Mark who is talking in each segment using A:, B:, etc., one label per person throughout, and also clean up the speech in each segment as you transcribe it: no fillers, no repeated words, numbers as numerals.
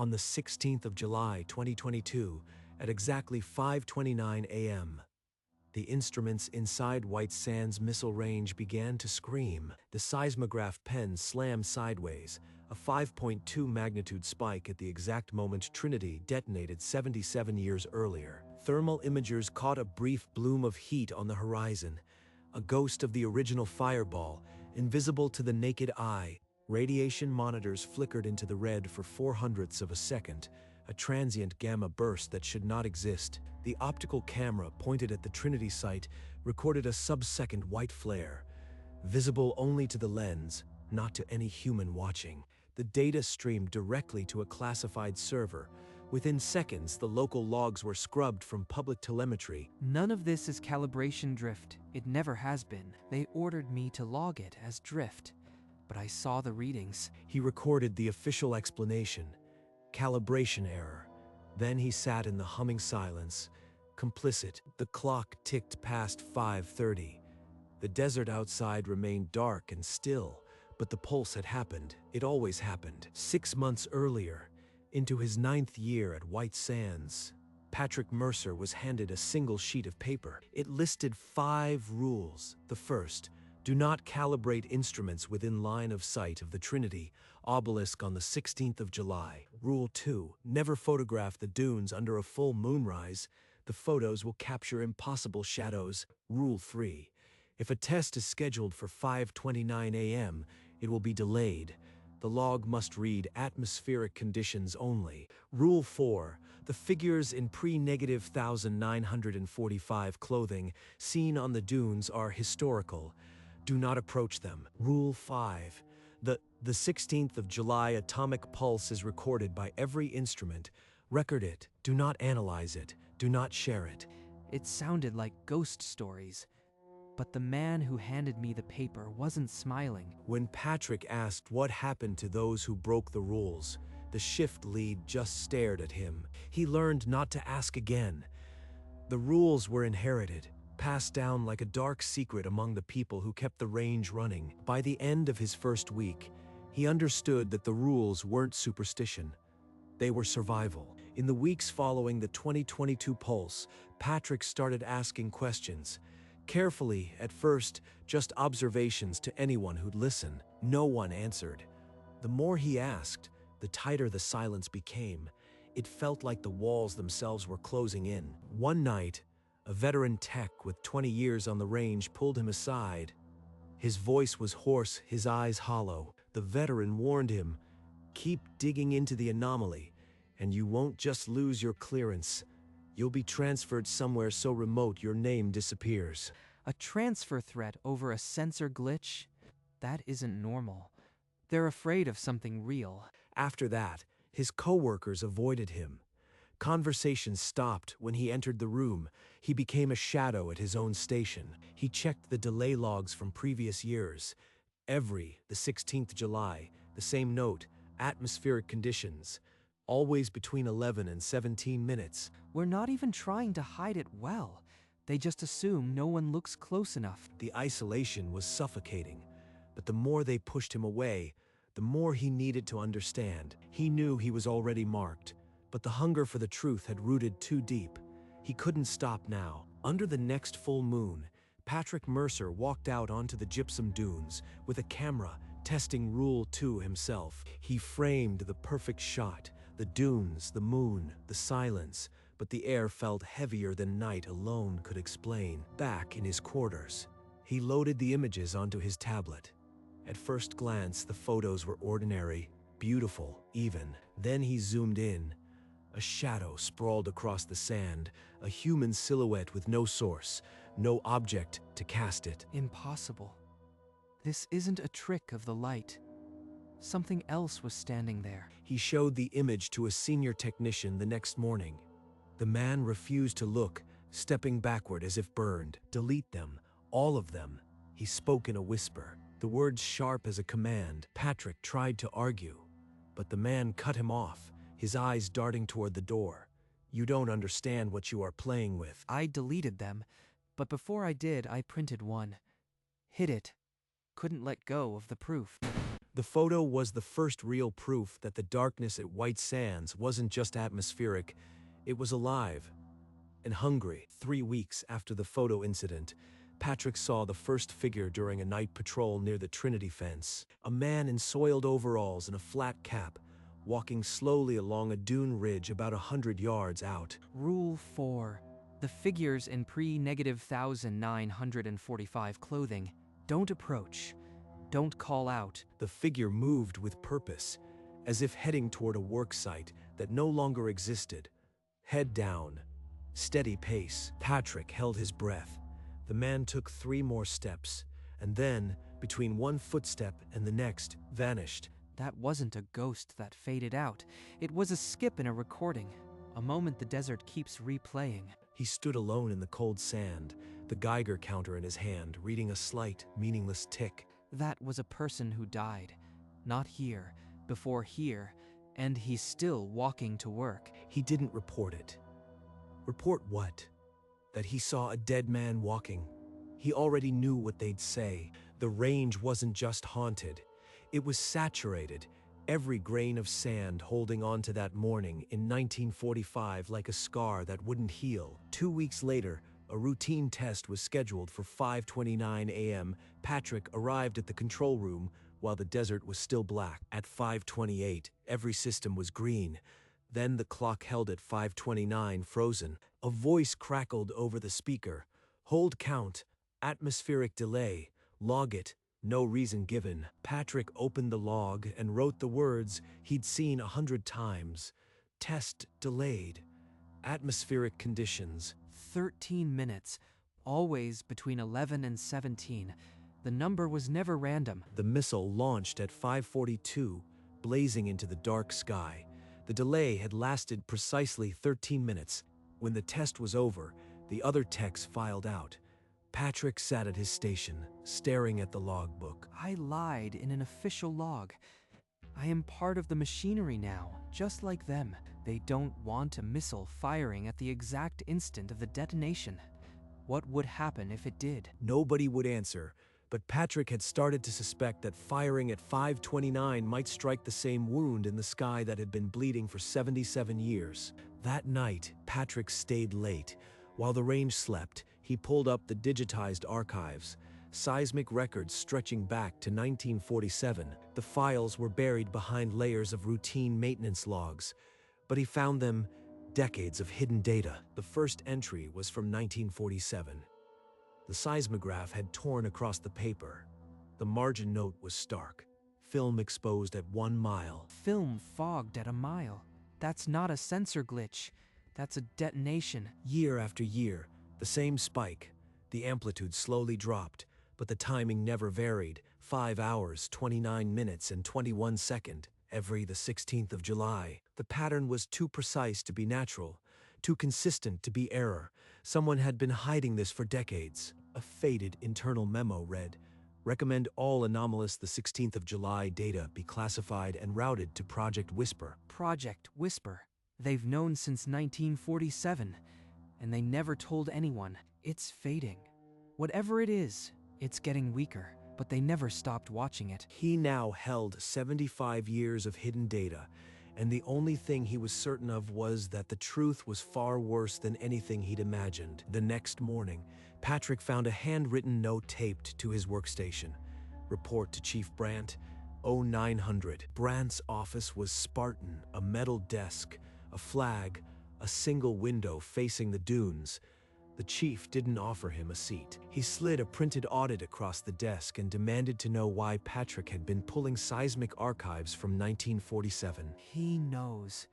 A: on the 16th of July, 2022, at exactly 5:29 a.m. The instruments inside White Sands Missile Range began to scream. The seismograph pen slammed sideways, a 5.2 magnitude spike at the exact moment Trinity detonated 77 years earlier. Thermal imagers caught a brief bloom of heat on the horizon, a ghost of the original fireball, invisible to the naked eye. Radiation monitors flickered into the red for 0.04 of a second, a transient gamma burst that should not exist. The optical camera pointed at the Trinity site recorded a sub-second white flare, visible only to the lens, not to any human watching. The data streamed directly to a classified server. Within seconds, the local logs were scrubbed from public telemetry.
B: None of this is calibration drift. It never has been. They ordered me to log it as drift, but I saw the readings.
A: He recorded the official explanation: calibration error. Then he sat in the humming silence, complicit. The clock ticked past 5:30. The desert outside remained dark and still, but the pulse had happened. It always happened. 6 months earlier, into his 9th year at White Sands, Patrick Mercer was handed a single sheet of paper. It listed 5 rules. The first: do not calibrate instruments within line of sight of the Trinity obelisk on the 16th of July. Rule 2: never photograph the dunes under a full moonrise. The photos will capture impossible shadows. Rule 3: if a test is scheduled for 5:29 a.m., it will be delayed. The log must read atmospheric conditions only. Rule 4: the figures in pre-negative 1945 clothing seen on the dunes are historical. Do not approach them. Rule 5: the 16th of July atomic pulse is recorded by every instrument. Record it. Do not analyze it. Do not share it.
B: It sounded like ghost stories, but the man who handed me the paper wasn't smiling.
A: When Patrick asked what happened to those who broke the rules, the shift lead just stared at him. He learned not to ask again. The rules were inherited, passed down like a dark secret among the people who kept the range running. By the end of his first week, he understood that the rules weren't superstition. They were survival. In the weeks following the 2022 pulse, Patrick started asking questions. Carefully, at first, just observations to anyone who'd listen. No one answered. The more he asked, the tighter the silence became. It felt like the walls themselves were closing in. One night, a veteran tech with 20 years on the range pulled him aside. His voice was hoarse, his eyes hollow. The veteran warned him, "Keep digging into the anomaly, and you won't just lose your clearance. You'll be transferred somewhere so remote your name disappears."
B: A transfer threat over a sensor glitch? That isn't normal. They're afraid of something real.
A: After that, his coworkers avoided him. Conversations stopped when he entered the room. He became a shadow at his own station. He checked the delay logs from previous years. The 16th July, the same note: atmospheric conditions, always between 11 and 17 minutes.
B: We're not even trying to hide it well. They just assume no one looks close enough.
A: The isolation was suffocating, but the more they pushed him away, the more he needed to understand. He knew he was already marked, but the hunger for the truth had rooted too deep. He couldn't stop now. Under the next full moon, Patrick Mercer walked out onto the gypsum dunes with a camera, testing Rule 2 himself. He framed the perfect shot: the dunes, the moon, the silence, but the air felt heavier than night alone could explain. Back in his quarters, he loaded the images onto his tablet. At first glance, the photos were ordinary, beautiful, even. Then he zoomed in. A shadow sprawled across the sand, a human silhouette with no source, no object to cast it.
B: Impossible. This isn't a trick of the light. Something else was standing there.
A: He showed the image to a senior technician the next morning. The man refused to look, stepping backward as if burned. "Delete them, all of them," he spoke in a whisper, the words sharp as a command. Patrick tried to argue, but the man cut him off, his eyes darting toward the door. "You don't understand what you are playing with."
B: I deleted them, but before I did, I printed one. Hid it. Couldn't let go of the proof.
A: The photo was the first real proof that the darkness at White Sands wasn't just atmospheric, it was alive and hungry. 3 weeks after the photo incident, Patrick saw the first figure during a night patrol near the Trinity fence. A man in soiled overalls and a flat cap, walking slowly along a dune ridge about 100 yards out.
B: Rule 4. The figures in pre-1945 clothing. Don't approach. Don't call out.
A: The figure moved with purpose, as if heading toward a work site that no longer existed. Head down, steady pace. Patrick held his breath. The man took 3 more steps, and then, between one footstep and the next, vanished.
B: That wasn't a ghost that faded out. It was a skip in a recording, a moment the desert keeps replaying.
A: He stood alone in the cold sand, the Geiger counter in his hand, reading a slight, meaningless tick.
B: That was a person who died. Not here, before here, and he's still walking to work.
A: He didn't report it. Report what? That he saw a dead man walking. He already knew what they'd say. The range wasn't just haunted. It was saturated, every grain of sand holding on to that morning in 1945 like a scar that wouldn't heal. 2 weeks later, a routine test was scheduled for 5:29 a.m. Patrick arrived at the control room while the desert was still black. At 5:28, every system was green. Then the clock held at 5:29, frozen. A voice crackled over the speaker. Hold count. Atmospheric delay. Log it. No reason given. Patrick opened the log and wrote the words he'd seen 100 times. Test delayed. Atmospheric conditions.
B: 13 minutes, always between 11 and 17. The number was never random.
A: The missile launched at 5:42, blazing into the dark sky. The delay had lasted precisely 13 minutes. When the test was over, the other techs filed out. Patrick sat at his station, staring at the logbook.
B: I lied in an official log. I am part of the machinery now, just like them. They don't want a missile firing at the exact instant of the detonation. What would happen if it did?
A: Nobody would answer, but Patrick had started to suspect that firing at 5:29 might strike the same wound in the sky that had been bleeding for 77 years. That night, Patrick stayed late. While the range slept, he pulled up the digitized archives, seismic records stretching back to 1947. The files were buried behind layers of routine maintenance logs, but he found them decades of hidden data. The first entry was from 1947. The seismograph had torn across the paper. The margin note was stark. Film exposed at 1 mile.
B: Film fogged at a mile. That's not a sensor glitch. That's a detonation.
A: Year after year, the same spike. The amplitude slowly dropped, but the timing never varied. 5 hours, 29 minutes, and 21 seconds. Every the 16th of July. The pattern was too precise to be natural, too consistent to be error. Someone had been hiding this for decades. A faded internal memo read, "Recommend all anomalous the 16th of July data be classified and routed to Project Whisper."
B: Project Whisper. They've known since 1947, and they never told anyone. It's fading. Whatever it is, it's getting weaker, but they never stopped watching it.
A: He now held 75 years of hidden data, and the only thing he was certain of was that the truth was far worse than anything he'd imagined. The next morning, Patrick found a handwritten note taped to his workstation. Report to Chief Brandt, 0900. Brandt's office was Spartan, a metal desk, a flag, a single window facing the dunes. The chief didn't offer him a seat. He slid a printed audit across the desk and demanded to know why Patrick had been pulling seismic archives from 1947.
B: He knows.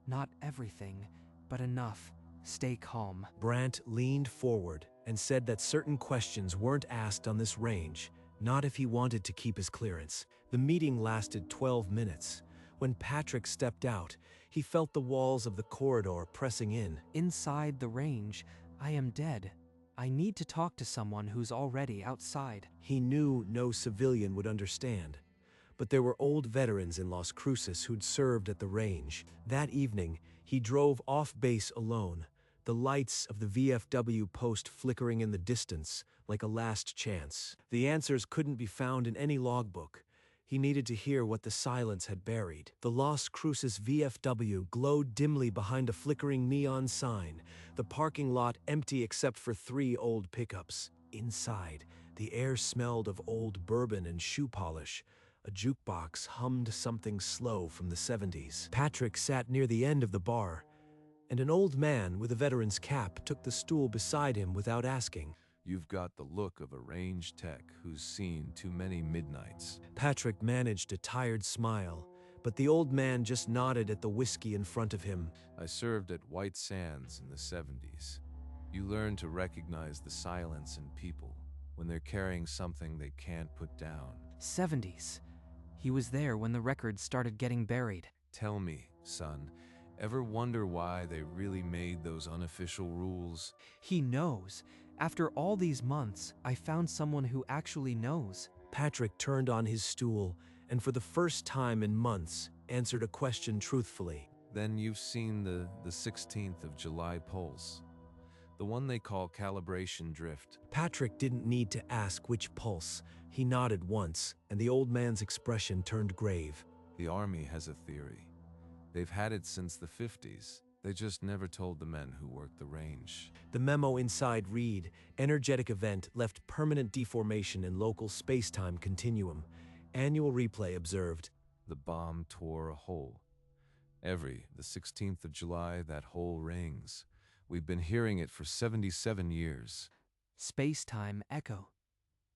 B: Not everything, but enough. Stay calm.
A: Brandt leaned forward and said that certain questions weren't asked on this range, not if he wanted to keep his clearance. The meeting lasted 12 minutes. When Patrick stepped out, he felt the walls of the corridor pressing in.
B: Inside the range, I am dead. I need to talk to someone who's already outside.
A: He knew no civilian would understand, but there were old veterans in Las Cruces who'd served at the range. That evening, he drove off base alone, the lights of the VFW post flickering in the distance like a last chance. The answers couldn't be found in any logbook. He needed to hear what the silence had buried. The Las Cruces VFW glowed dimly behind a flickering neon sign, the parking lot empty except for 3 old pickups. Inside, the air smelled of old bourbon and shoe polish. A jukebox hummed something slow from the 70s. Patrick sat near the end of the bar, and an old man with a veteran's cap took the stool beside him without asking.
C: You've got the look of a range tech who's seen too many midnights.
A: Patrick managed a tired smile, but the old man just nodded at the whiskey in front of him.
C: I served at White Sands in the 70s. You learn to recognize the silence in people when they're carrying something they can't put down.
B: 70s. He was there when the records started getting buried.
C: Tell me, son, ever wonder why they really made those unofficial rules?
B: He knows. After all these months, I found someone who actually knows.
A: Patrick turned on his stool and for the first time in months answered a question truthfully.
C: Then you've seen the 16th of July pulse. The one they call calibration drift.
A: Patrick didn't need to ask which pulse. He nodded once, and the old man's expression turned grave.
C: The Army has a theory. They've had it since the 50s. They just never told the men who worked the range.
A: The memo inside read, energetic event left permanent deformation in local space-time continuum. Annual replay observed.
C: The bomb tore a hole. The 16th of July, that hole rings. We've been hearing it for 77 years.
B: Space-time echo.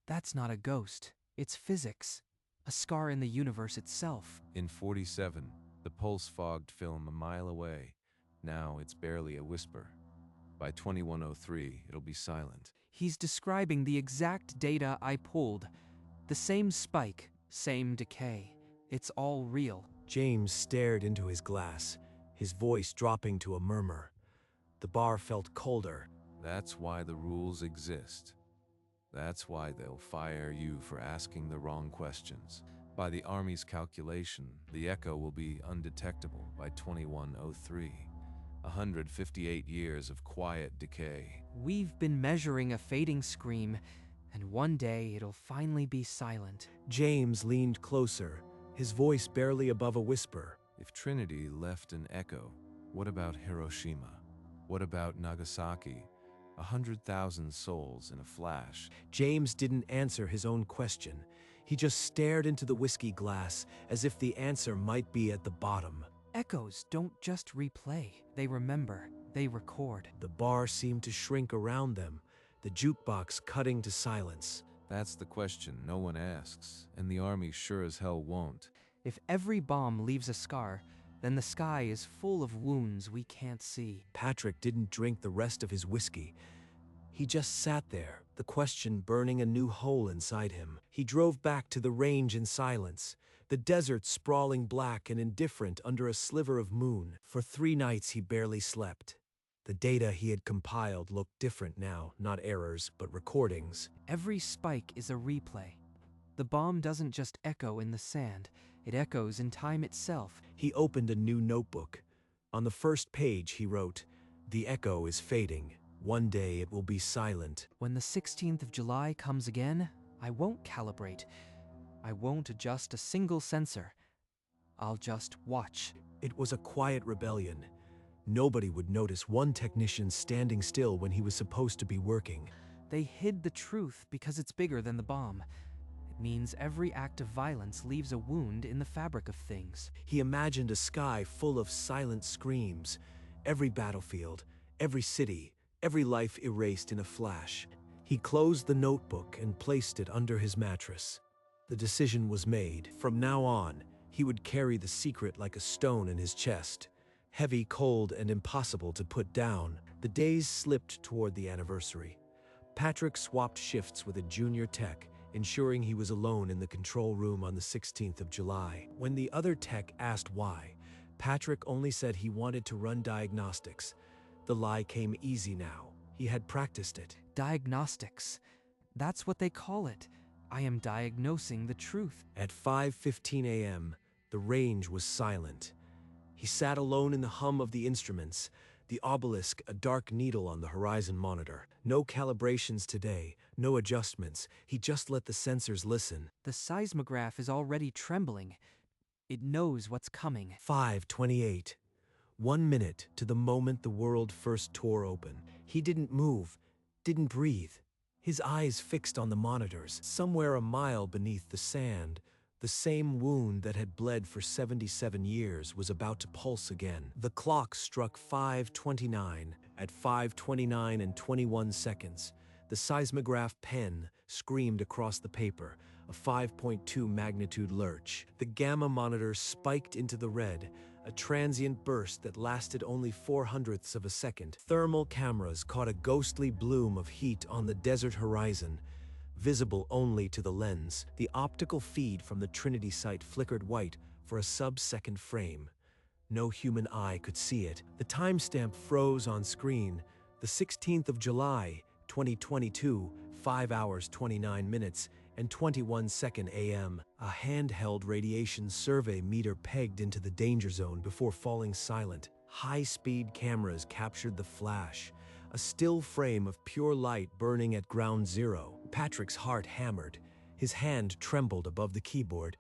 B: That's not a ghost. It's physics. A scar in the universe itself.
C: In 47, the pulse fogged film a mile away. Now it's barely a whisper. By 2103, it'll be silent.
B: He's describing the exact data I pulled. The same spike, same decay. It's all real.
A: James stared into his glass, his voice dropping to a murmur. The bar felt colder.
C: That's why the rules exist. That's why they'll fire you for asking the wrong questions. By the Army's calculation, the echo will be undetectable by 2103. 158 years of quiet decay.
B: We've been measuring a fading scream, and one day it'll finally be silent.
A: James leaned closer, his voice barely above a whisper.
C: If Trinity left an echo, what about Hiroshima? What about Nagasaki? 100,000 souls in a flash.
A: James didn't answer his own question. He just stared into the whiskey glass as if the answer might be at the bottom.
B: Echoes don't just replay. They remember. They record.
A: The bar seemed to shrink around them, the jukebox cutting to silence.
C: That's the question no one asks, and the Army sure as hell won't.
B: If every bomb leaves a scar, then the sky is full of wounds we can't see.
A: Patrick didn't drink the rest of his whiskey. He just sat there, the question burning a new hole inside him. He drove back to the range in silence, the desert sprawling black and indifferent under a sliver of moon. For 3 nights he barely slept. The data he had compiled looked different now, not errors, but recordings.
B: Every spike is a replay. The bomb doesn't just echo in the sand, it echoes in time itself.
A: He opened a new notebook. On the first page he wrote, "The echo is fading. One day it will be silent."
B: When the 16th of July comes again, I won't calibrate. I won't adjust a single sensor. I'll just watch.
A: It was a quiet rebellion. Nobody would notice one technician standing still when he was supposed to be working.
B: They hid the truth because it's bigger than the bomb. It means every act of violence leaves a wound in the fabric of things.
A: He imagined a sky full of silent screams. Every battlefield, every city, every life erased in a flash. He closed the notebook and placed it under his mattress. The decision was made. From now on, he would carry the secret like a stone in his chest. Heavy, cold, and impossible to put down. The days slipped toward the anniversary. Patrick swapped shifts with a junior tech, ensuring he was alone in the control room on the 16th of July. When the other tech asked why, Patrick only said he wanted to run diagnostics. The lie came easy now. He had practiced it.
B: Diagnostics. That's what they call it. I am diagnosing the truth.
A: At 5:15 a.m., the range was silent. He sat alone in the hum of the instruments, The obelisk, a dark needle on the horizon monitor. No calibrations today, no adjustments. He just let the sensors listen.
B: The seismograph is already trembling. It knows what's coming.
A: 5:28. 1 minute to the moment the world first tore open. He didn't move, didn't breathe. His eyes fixed on the monitors. Somewhere a mile beneath the sand, the same wound that had bled for 77 years was about to pulse again. The clock struck 5:29. At 5:29 and 21 seconds, the seismograph pen screamed across the paper, a 5.2 magnitude lurch. The gamma monitor spiked into the red, a transient burst that lasted only 0.04 of a second. Thermal cameras caught a ghostly bloom of heat on the desert horizon, visible only to the lens. The optical feed from the Trinity site flickered white for a sub-second frame. No human eye could see it. The timestamp froze on screen. The 16th of July, 2022, 5 hours, 29 minutes, and 21 a.m. A handheld radiation survey meter pegged into the danger zone before falling silent. High-speed cameras captured the flash, a still frame of pure light burning at ground zero. Patrick's heart hammered. His hand trembled above the keyboard,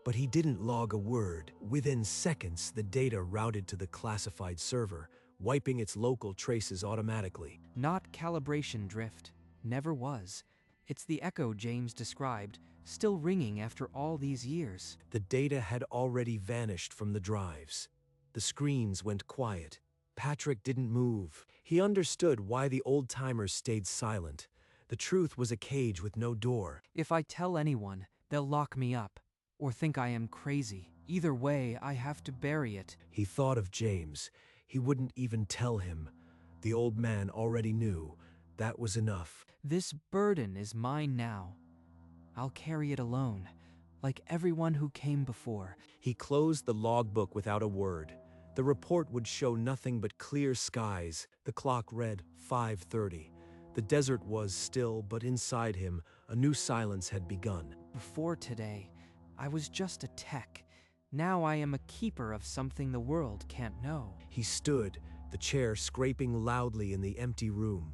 A: but he didn't log a word. Within seconds, the data routed to the classified server, wiping its local traces automatically.
B: Not calibration drift. Never was. It's the echo James described, still ringing after all these years.
A: The data had already vanished from the drives. The screens went quiet. Patrick didn't move. He understood why the old-timers stayed silent. The truth was a cage with no door.
B: If I tell anyone, they'll lock me up, or think I am crazy. Either way, I have to bury it.
A: He thought of James. He wouldn't even tell him. The old man already knew. That was enough.
B: This burden is mine now. I'll carry it alone, like everyone who came before.
A: He closed the logbook without a word. The report would show nothing but clear skies. The clock read 5:30. The desert was still, but inside him, a new silence had begun.
B: Before today, I was just a tech. Now I am a keeper of something the world can't know.
A: He stood, the chair scraping loudly in the empty room.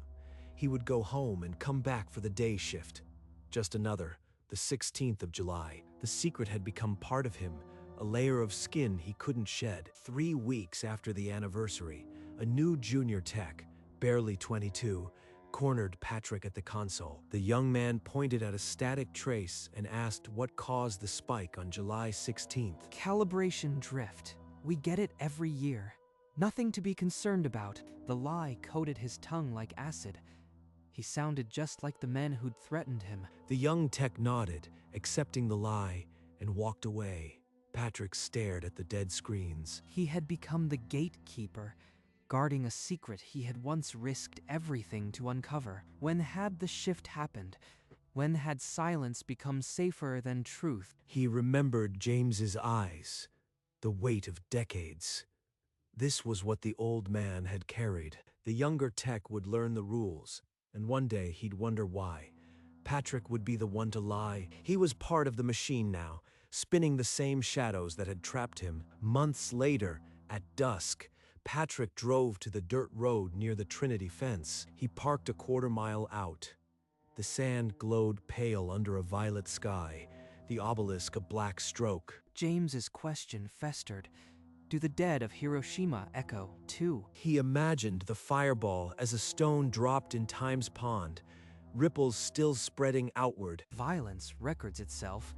A: He would go home and come back for the day shift. Just another, the 16th of July. The secret had become part of him, a layer of skin he couldn't shed. 3 weeks after the anniversary, a new junior tech, barely 22, cornered Patrick at the console. The young man pointed at a static trace and asked what caused the spike on July 16th.
B: Calibration drift. We get it every year. Nothing to be concerned about. The lie coated his tongue like acid. He sounded just like the men who'd threatened him.
A: The young tech nodded, accepting the lie, and walked away. Patrick stared at the dead screens.
B: He had become the gatekeeper, guarding a secret he had once risked everything to uncover. When had the shift happened? When had silence become safer than truth?
A: He remembered James's eyes, the weight of decades. This was what the old man had carried. The younger tech would learn the rules, and one day he'd wonder why. Patrick would be the one to lie. He was part of the machine now, spinning the same shadows that had trapped him. Months later, at dusk, Patrick drove to the dirt road near the Trinity fence. He parked a quarter-mile out. The sand glowed pale under a violet sky, the obelisk a black stroke.
B: James's question festered. Do the dead of Hiroshima echo, too?
A: He imagined the fireball as a stone dropped in time's pond, ripples still spreading outward.
B: Violence records itself,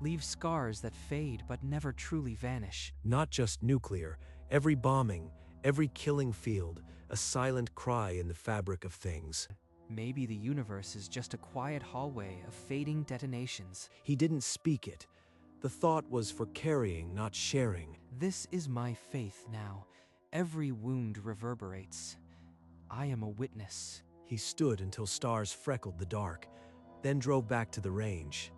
B: leaves scars that fade but never truly vanish.
A: Not just nuclear, every bombing, every killing field, a silent cry in the fabric of things.
B: Maybe the universe is just a quiet hallway of fading detonations.
A: He didn't speak it. The thought was for carrying, not sharing.
B: This is my faith now. Every wound reverberates. I am a witness.
A: He stood until stars freckled the dark, then drove back to the range.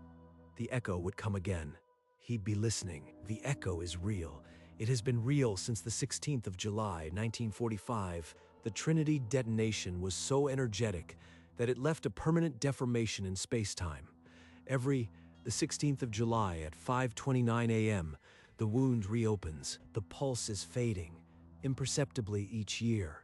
A: The echo would come again. He'd be listening. The echo is real. It has been real since the 16th of July, 1945. The Trinity detonation was so energetic that it left a permanent deformation in space-time. The 16th of July at 5:29 a.m., the wound reopens. The pulse is fading, imperceptibly each year.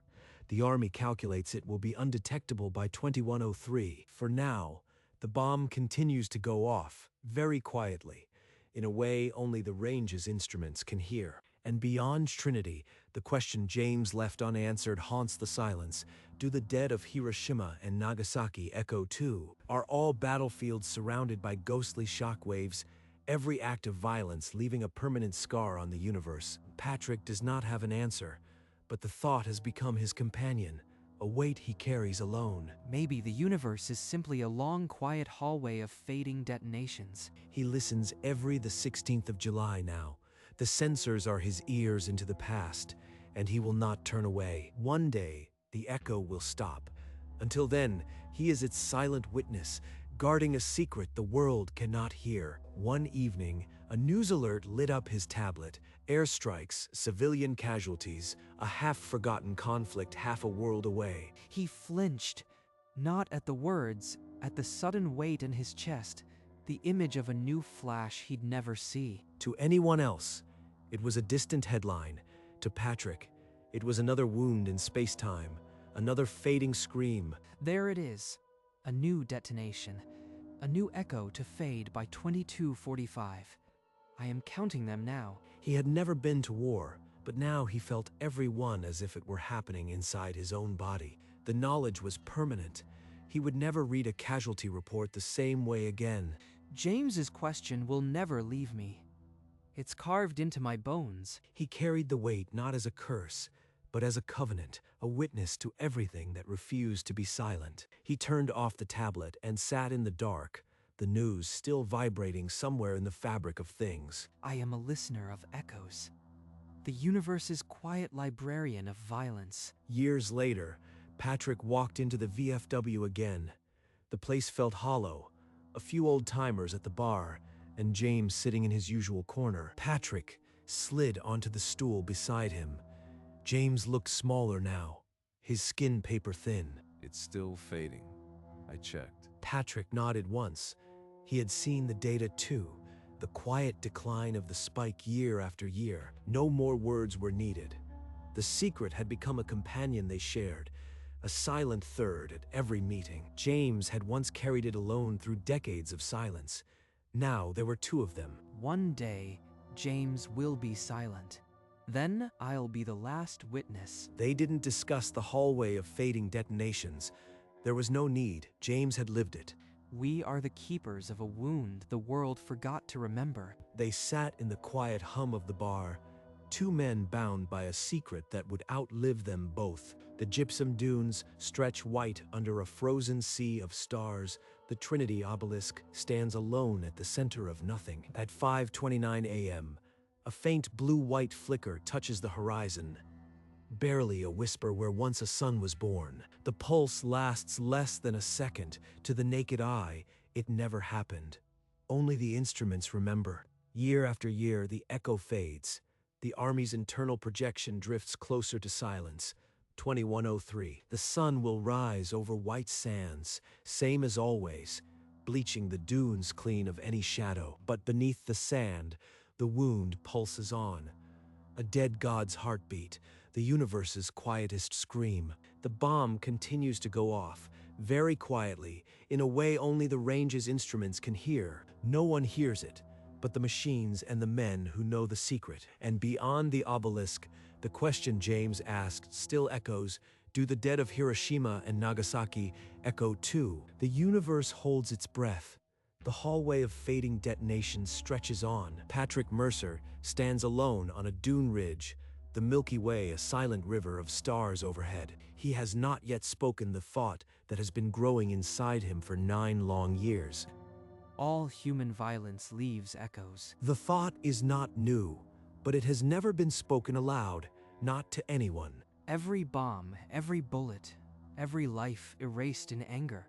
A: The Army calculates it will be undetectable by 2103. For now, the bomb continues to go off, very quietly, in a way only the range's instruments can hear. And beyond Trinity, the question James left unanswered haunts the silence. Do the dead of Hiroshima and Nagasaki echo too? Are all battlefields surrounded by ghostly shockwaves, every act of violence leaving a permanent scar on the universe? Patrick does not have an answer, but the thought has become his companion, a weight he carries alone.
B: Maybe the universe is simply a long, quiet hallway of fading detonations.
A: He listens every the 16th of July now. The sensors are his ears into the past, and he will not turn away. One day, the echo will stop. Until then, he is its silent witness, guarding a secret the world cannot hear. One evening, a news alert lit up his tablet. Airstrikes, civilian casualties, a half-forgotten conflict half a world away.
B: He flinched, not at the words, at the sudden weight in his chest, the image of a new flash he'd never see.
A: To anyone else, it was a distant headline. To Patrick, it was another wound in space-time, another fading scream.
B: There it is, a new detonation, a new echo to fade by 2245. I am counting them now.
A: He had never been to war, but now he felt every one as if it were happening inside his own body. The knowledge was permanent. He would never read a casualty report the same way again.
B: James's question will never leave me. It's carved into my bones.
A: He carried the weight not as a curse, but as a covenant, a witness to everything that refused to be silent. He turned off the tablet and sat in the dark, the news still vibrating somewhere in the fabric of things.
B: I am a listener of echoes, the universe's quiet librarian of violence.
A: Years later, Patrick walked into the VFW again. The place felt hollow, a few old-timers at the bar, and James sitting in his usual corner. Patrick slid onto the stool beside him. James looked smaller now, his skin paper-thin.
C: It's still fading. I checked.
A: Patrick nodded once. He had seen the data too, the quiet decline of the spike year after year. No more words were needed. The secret had become a companion they shared, a silent third at every meeting. James had once carried it alone through decades of silence. Now there were two of them.
B: One day, James will be silent. Then I'll be the last witness.
A: They didn't discuss the hallway of fading detonations. There was no need. James had lived it.
B: We are the keepers of a wound the world forgot to remember.
A: They sat in the quiet hum of the bar, two men bound by a secret that would outlive them both. The gypsum dunes stretch white under a frozen sea of stars. The Trinity obelisk stands alone at the center of nothing. At 5:29 a.m., a faint blue-white flicker touches the horizon. Barely a whisper where once a sun was born. The pulse lasts less than a second. To the naked eye, it never happened. Only the instruments remember. Year after year, the echo fades. The Army's internal projection drifts closer to silence. 2103. The sun will rise over white sands, same as always, bleaching the dunes clean of any shadow. But beneath the sand, the wound pulses on. A dead god's heartbeat, the universe's quietest scream. The bomb continues to go off, very quietly, in a way only the range's instruments can hear. No one hears it, but the machines and the men who know the secret. And beyond the obelisk, the question James asked still echoes. Do the dead of Hiroshima and Nagasaki echo too? The universe holds its breath. The hallway of fading detonations stretches on. Patrick Mercer stands alone on a dune ridge, the Milky Way a silent river of stars overhead. He has not yet spoken the thought that has been growing inside him for 9 long years.
B: All human violence leaves echoes.
A: The thought is not new, but it has never been spoken aloud, not to anyone.
B: Every bomb, every bullet, every life erased in anger,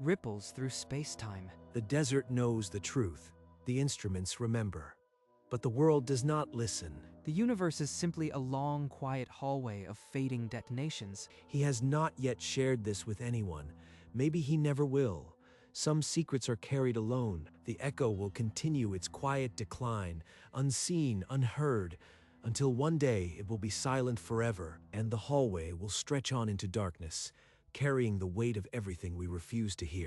B: ripples through space-time.
A: The desert knows the truth. The instruments remember. But the world does not listen.
B: The universe is simply a long, quiet hallway of fading detonations.
A: He has not yet shared this with anyone. Maybe he never will. Some secrets are carried alone. The echo will continue its quiet decline, unseen, unheard, until one day it will be silent forever and the hallway will stretch on into darkness, carrying the weight of everything we refuse to hear.